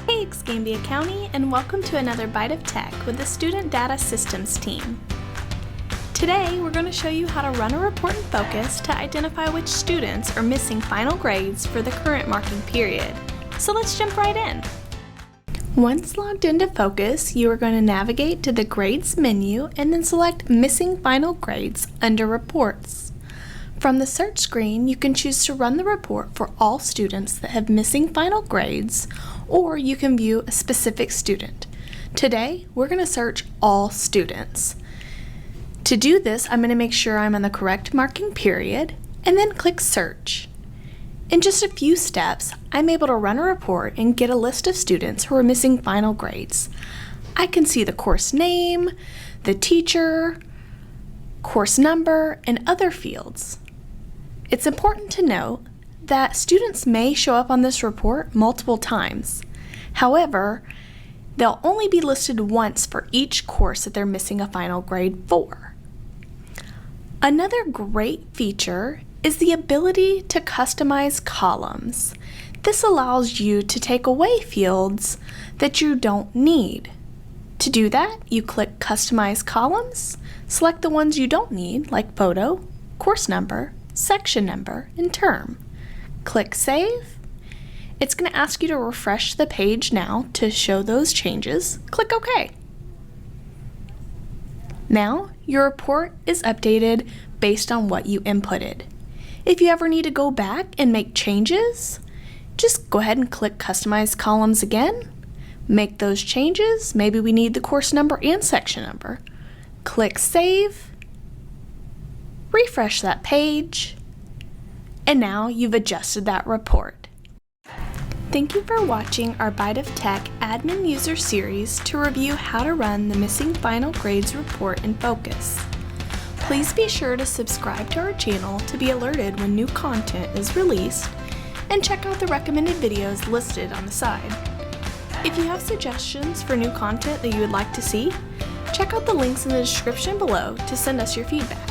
Hey Escambia County, and welcome to another Byte of Tech with the Student Data Systems team. Today we're going to show you how to run a report in Focus to identify which students are missing final grades for the current marking period. So let's jump right in. Once logged into Focus, you are going to navigate to the Grades menu and then select Missing Final Grades under Reports. From the search screen, you can choose to run the report for all students that have missing final grades, or you can view a specific student. Today, we're going to search all students. To do this, I'm going to make sure I'm on the correct marking period, and then click Search. In just a few steps, I'm able to run a report and get a list of students who are missing final grades. I can see the course name, the teacher, course number, and other fields. It's important to note that students may show up on this report multiple times. However, they'll only be listed once for each course that they're missing a final grade for. Another great feature is the ability to customize columns. This allows you to take away fields that you don't need. To do that, you click Customize Columns, select the ones you don't need, like photo, course number, section number, and term. Click Save. It's going to ask you to refresh the page now to show those changes. Click OK. Now, your report is updated based on what you inputted. If you ever need to go back and make changes, just go ahead and click Customize Columns again. Make those changes. Maybe we need the course number and section number. Click Save. Refresh that page. And now you've adjusted that report. Thank you for watching our Byte of Tech Admin User Series to review how to run the Missing Final Grades report in Focus. Please be sure to subscribe to our channel to be alerted when new content is released, and check out the recommended videos listed on the side. If you have suggestions for new content that you would like to see, check out the links in the description below to send us your feedback.